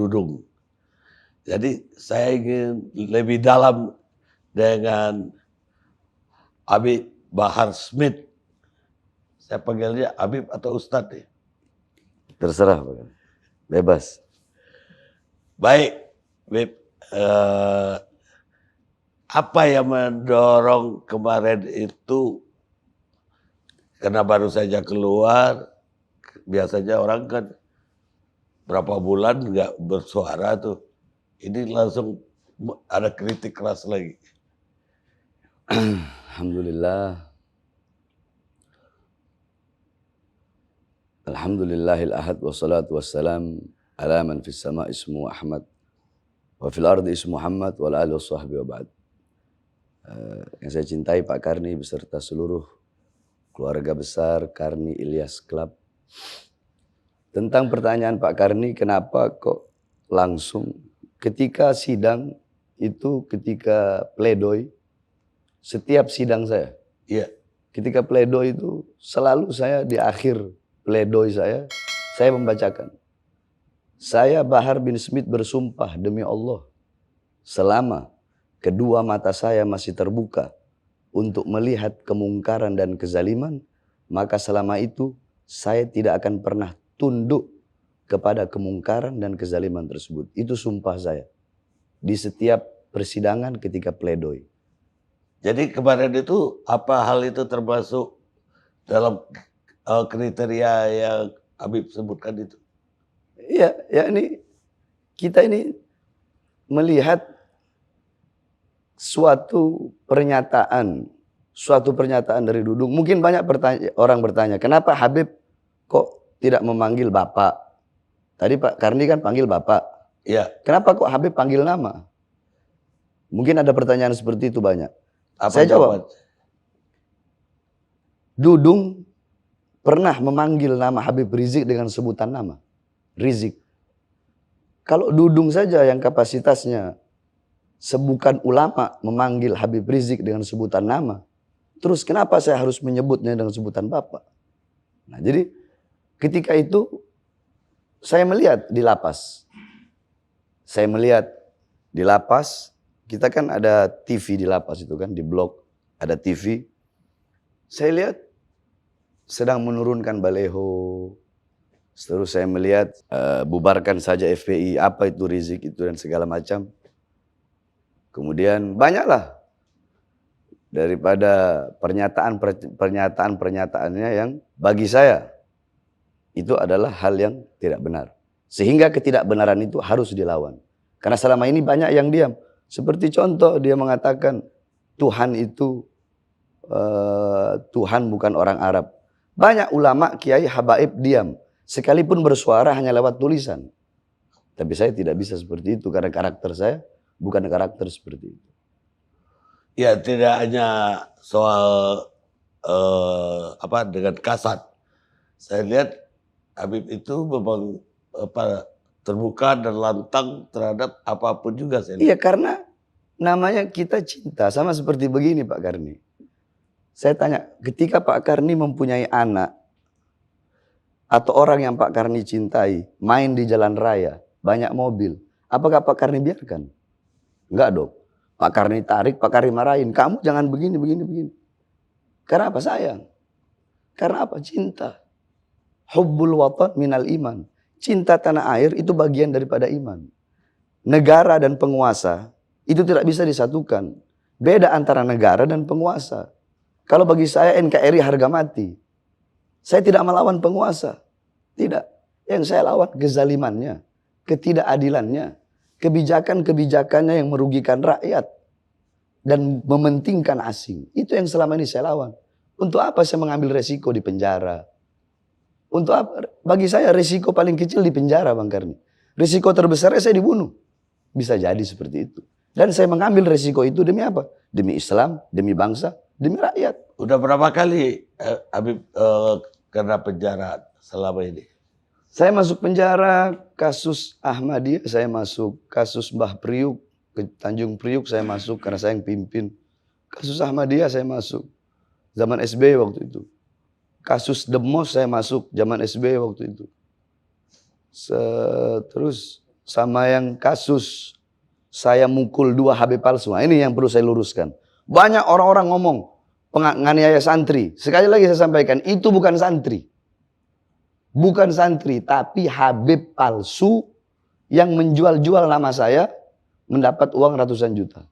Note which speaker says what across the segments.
Speaker 1: Dudung. Jadi saya ingin lebih dalam dengan Habib Bahar Smith. Saya panggilnya Habib atau Ustadz nih?
Speaker 2: Terserah, Pak. Bebas.
Speaker 1: Baik, Habib. Apa yang mendorong kemarin itu, karena baru saja keluar, biasanya orang kan berapa bulan nggak bersuara tuh. Ini langsung ada kritik keras lagi.
Speaker 2: Alhamdulillah. Alhamdulillahil ahad wassalatu wassalam ala man fis sama ismu Ahmad wa fil ardi ismu Muhammad wa ala alihi washabbi wa ba'd. Yang saya cintai Pak Karni beserta seluruh keluarga besar Karni Ilyas Club. Tentang pertanyaan Pak Karni, kenapa kok langsung ketika sidang itu, ketika pledoi, setiap sidang saya, ketika pledoi itu selalu saya di akhir pledoi saya membacakan. Saya Bahar bin Smith bersumpah demi Allah, selama kedua mata saya masih terbuka untuk melihat kemungkaran dan kezaliman, maka selama itu saya tidak akan pernah tunduk kepada kemungkaran dan kezaliman tersebut. Itu sumpah saya di setiap persidangan ketika pledoi.
Speaker 1: Jadi kemarin itu apa hal itu termasuk dalam kriteria yang Habib sebutkan itu?
Speaker 2: Iya, ya kita ini melihat suatu pernyataan dari Dudung. Mungkin banyak orang bertanya, kenapa Habib kok tidak memanggil Bapak? Tadi Pak Karni kan panggil Bapak.
Speaker 1: Iya.
Speaker 2: Kenapa kok Habib panggil nama? Mungkin ada pertanyaan seperti itu banyak.
Speaker 1: Apa
Speaker 2: saya
Speaker 1: jawab?
Speaker 2: Dudung pernah memanggil nama Habib Rizik dengan sebutan nama. Rizik. Kalau Dudung saja yang kapasitasnya sebukan ulama memanggil Habib Rizik dengan sebutan nama, terus kenapa saya harus menyebutnya dengan sebutan Bapak? Nah, jadi ketika itu saya melihat di lapas. Kita kan ada TV di lapas itu kan, di blok ada TV. Saya lihat sedang menurunkan baleho. Terus saya melihat bubarkan saja FPI, apa itu Rizik itu dan segala macam. Kemudian banyaklah daripada pernyataan-pernyataannya yang bagi saya itu adalah hal yang tidak benar. Sehingga ketidakbenaran itu harus dilawan. Karena selama ini banyak yang diam. Seperti contoh dia mengatakan Tuhan itu Tuhan bukan orang Arab. Banyak ulama, kiai, habaib diam. Sekalipun bersuara hanya lewat tulisan. Tapi saya tidak bisa seperti itu karena karakter saya bukan karakter seperti itu.
Speaker 1: Ya, tidak hanya soal dengan kasat. Saya lihat Habib itu memang terbuka dan lantang terhadap apapun juga.
Speaker 2: Iya, karena namanya kita cinta. Sama seperti begini Pak Karni. Saya tanya, ketika Pak Karni mempunyai anak atau orang yang Pak Karni cintai main di jalan raya, banyak mobil, apakah Pak Karni biarkan? Enggak dong. Pak Karni tarik, Pak Karni marahin. Kamu jangan begini. Karena apa? Sayang. Karena apa? Cinta. Hubbul watan minal iman. Cinta tanah air itu bagian daripada iman. Negara dan penguasa itu tidak bisa disatukan. Beda antara negara dan penguasa. Kalau bagi saya NKRI harga mati. Saya tidak melawan penguasa. Tidak. Yang saya lawan kezalimannya, ketidakadilannya, kebijakan-kebijakannya yang merugikan rakyat dan mementingkan asing. Itu yang selama ini saya lawan. Untuk apa saya mengambil resiko di penjara? Untuk apa? Bagi saya resiko paling kecil di penjara, Bang Karni. Resiko terbesarnya saya dibunuh. Bisa jadi seperti itu. Dan saya mengambil resiko itu demi apa? Demi Islam, demi bangsa, demi rakyat.
Speaker 1: Udah berapa kali Habib kena penjara selama ini?
Speaker 2: Saya masuk penjara kasus Ahmadiyah, saya masuk kasus Mbah Priuk, ke Tanjung Priuk saya masuk karena saya yang pimpin. Kasus Ahmadiyah saya masuk zaman SBY waktu itu. Kasus Demos saya masuk zaman SBY waktu itu. Terus sama yang kasus saya mukul 2 Habib palsu. Nah, ini yang perlu saya luruskan. Banyak orang-orang ngomong penganiaya santri. Sekali lagi saya sampaikan, itu bukan santri. Bukan santri, tapi Habib palsu yang menjual-jual nama saya mendapat uang ratusan juta.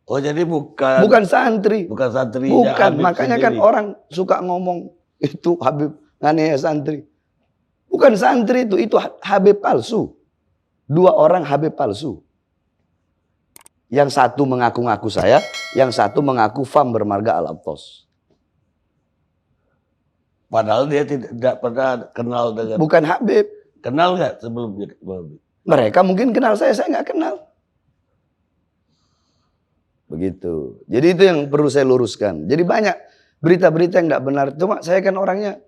Speaker 1: Oh, jadi bukan
Speaker 2: santri.
Speaker 1: Bukan santri.
Speaker 2: Bukan, makanya kan orang suka ngomong itu Habib nganiaya santri. Bukan santri itu Habib palsu. 2 orang Habib palsu. Yang satu mengaku-ngaku saya, yang satu mengaku FAM Bermarga Al-Aptos.
Speaker 1: Padahal dia tidak pernah kenal dengan.
Speaker 2: Bukan Habib.
Speaker 1: Kenal nggak sebelumnya Habib?
Speaker 2: Mereka mungkin kenal saya nggak kenal. Begitu. Jadi itu yang perlu saya luruskan. Jadi banyak berita-berita yang nggak benar. Cuma saya kan orangnya,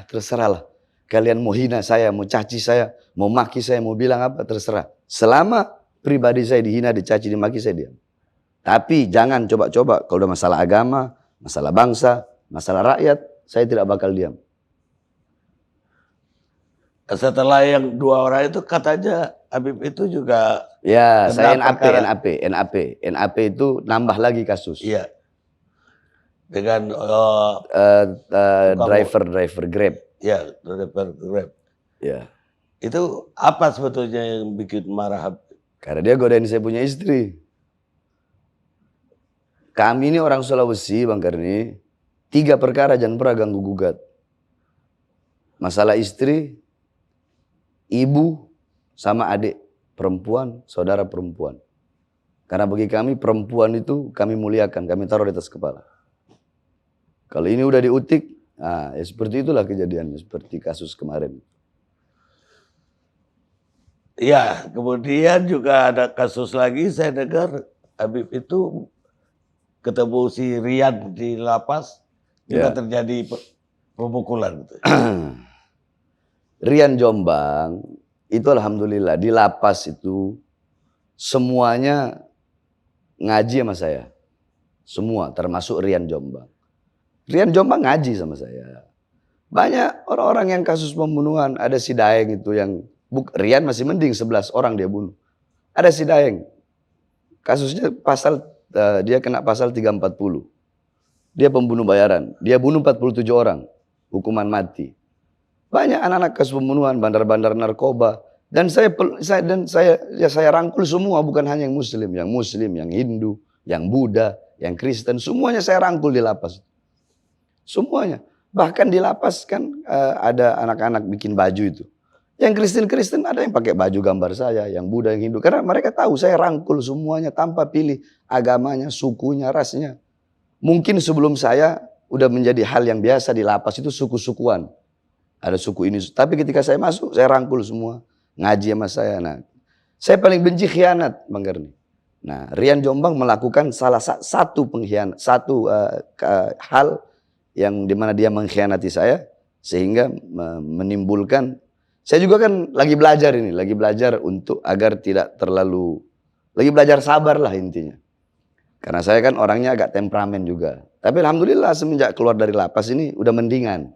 Speaker 2: terserah lah. Kalian mau hina saya, mau caci saya, mau maki saya, mau bilang apa, terserah. Selama pribadi saya dihina, dicaci, dimaki, saya diam. Tapi jangan coba-coba kalau udah masalah agama, masalah bangsa, masalah rakyat, saya tidak bakal diam.
Speaker 1: Setelah yang 2 orang itu katanya Habib itu juga.
Speaker 2: Ya, saya NAP itu nambah lagi kasus.
Speaker 1: Iya. Dengan
Speaker 2: driver Grab.
Speaker 1: Ya, driver Grab.
Speaker 2: Ya.
Speaker 1: Itu apa sebetulnya yang bikin marah Habib?
Speaker 2: Karena dia godain saya punya istri. Kami ini orang Sulawesi, Bang Karni, 3 perkara jangan pernah ganggu gugat. Masalah istri, ibu, sama adik perempuan, saudara perempuan. Karena bagi kami perempuan itu kami muliakan, kami taruh di atas kepala. Kalau ini udah diutik, ya seperti itulah kejadiannya, seperti kasus kemarin.
Speaker 1: Ya, kemudian juga ada kasus lagi, saya dengar Habib itu ketemu si Rian di lapas, juga terjadi pemukulan. Gitu.
Speaker 2: Rian Jombang, itu alhamdulillah di lapas itu semuanya ngaji sama saya. Semua, termasuk Rian Jombang. Rian Jombang ngaji sama saya. Banyak orang-orang yang kasus pembunuhan, ada si Daeng itu yang Rian masih mending 11 orang dia bunuh. Ada si Daeng. Kasusnya dia kena pasal 340. Dia pembunuh bayaran. Dia bunuh 47 orang. Hukuman mati. Banyak anak-anak kasus pembunuhan, bandar-bandar narkoba. Dan saya rangkul semua, bukan hanya yang Muslim, yang Hindu, yang Buddha, yang Kristen, semuanya saya rangkul di lapas. Semuanya. Bahkan di lapas kan ada anak-anak bikin baju itu. Yang Kristen ada yang pakai baju gambar saya, yang Buddha, yang Hindu. Karena mereka tahu saya rangkul semuanya tanpa pilih agamanya, sukunya, rasnya. Mungkin sebelum saya udah menjadi hal yang biasa di lapas itu suku-sukuan. Ada suku ini. Tapi ketika saya masuk, saya rangkul semua. Ngaji sama saya. Nah, saya paling benci khianat, Bang Karni. Nah, Rian Jombang melakukan salah satu pengkhianat, hal yang dimana dia mengkhianati saya, sehingga menimbulkan. Saya juga kan lagi belajar untuk agar tidak terlalu, lagi belajar sabar lah intinya. Karena saya kan orangnya agak temperamen juga. Tapi alhamdulillah semenjak keluar dari lapas ini udah mendingan.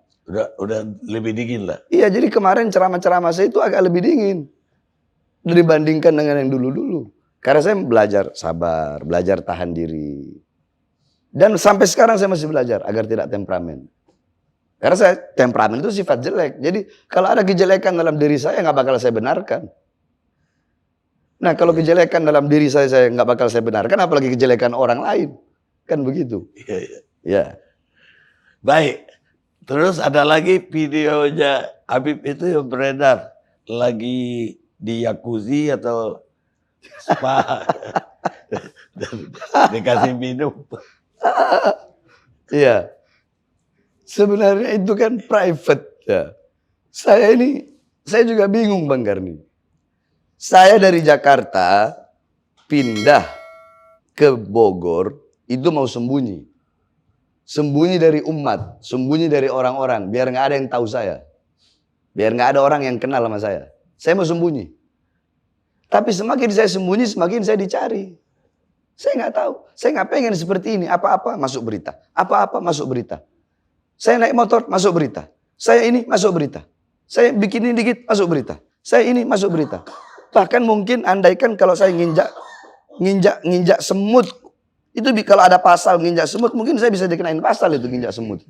Speaker 1: Udah lebih dingin lah.
Speaker 2: Iya, jadi kemarin ceramah-ceramah saya itu agak lebih dingin dibandingkan dengan yang dulu-dulu. Karena saya belajar sabar, belajar tahan diri. Dan sampai sekarang saya masih belajar agar tidak temperamen. Karena saya temperamen itu sifat jelek. Jadi kalau ada kejelekan dalam diri saya nggak bakal saya benarkan. Nah kalau kejelekan dalam diri saya nggak bakal saya benarkan, apalagi kejelekan orang lain. Kan begitu.
Speaker 1: Iya.
Speaker 2: Ya.
Speaker 1: Baik. Terus ada lagi videonya Habib itu yang beredar. Lagi di jacuzzi atau spa. Dikasih minum.
Speaker 2: Iya. Sebenarnya itu kan private ya. Saya juga bingung Bang Karni. Saya dari Jakarta pindah ke Bogor itu mau sembunyi. Sembunyi dari umat, sembunyi dari orang-orang biar nggak ada yang tahu saya. Biar nggak ada orang yang kenal sama saya. Saya mau sembunyi. Tapi semakin saya sembunyi semakin saya dicari. Saya nggak tahu. Saya nggak pengen seperti ini. Apa-apa masuk berita. Apa-apa masuk berita. Saya naik motor, masuk berita. Saya ini, masuk berita. Saya bikin ini dikit, masuk berita. Saya ini, masuk berita. Bahkan mungkin andaikan kalau saya nginjak semut, itu kalau ada pasal nginjak semut, mungkin saya bisa dikenain pasal itu nginjak semut.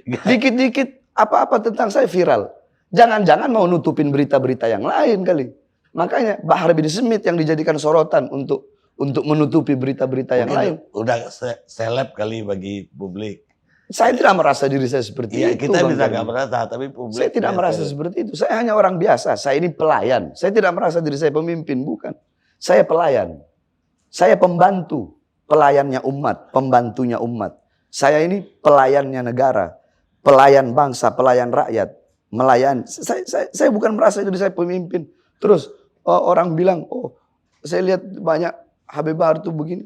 Speaker 2: Dikit-dikit apa-apa tentang saya viral. Jangan-jangan mau nutupin berita-berita yang lain kali. Makanya Bahar bin Smith yang dijadikan sorotan untuk menutupi berita-berita yang lain.
Speaker 1: Udah seleb kali bagi publik.
Speaker 2: Saya tidak merasa diri saya seperti
Speaker 1: Iya,
Speaker 2: itu.
Speaker 1: kita
Speaker 2: Bang
Speaker 1: bisa
Speaker 2: Karni.
Speaker 1: nggak merasa, tapi publik.
Speaker 2: Saya tidak merasa seperti itu. Saya hanya orang biasa. Saya ini pelayan. Saya tidak merasa diri saya pemimpin, bukan. Saya pelayan. Saya pembantu, pelayannya umat, pembantunya umat. Saya ini pelayannya negara, pelayan bangsa, pelayan rakyat, melayani. Saya bukan merasa diri saya pemimpin. Terus orang bilang, oh saya lihat banyak Habib Bahar tuh begini.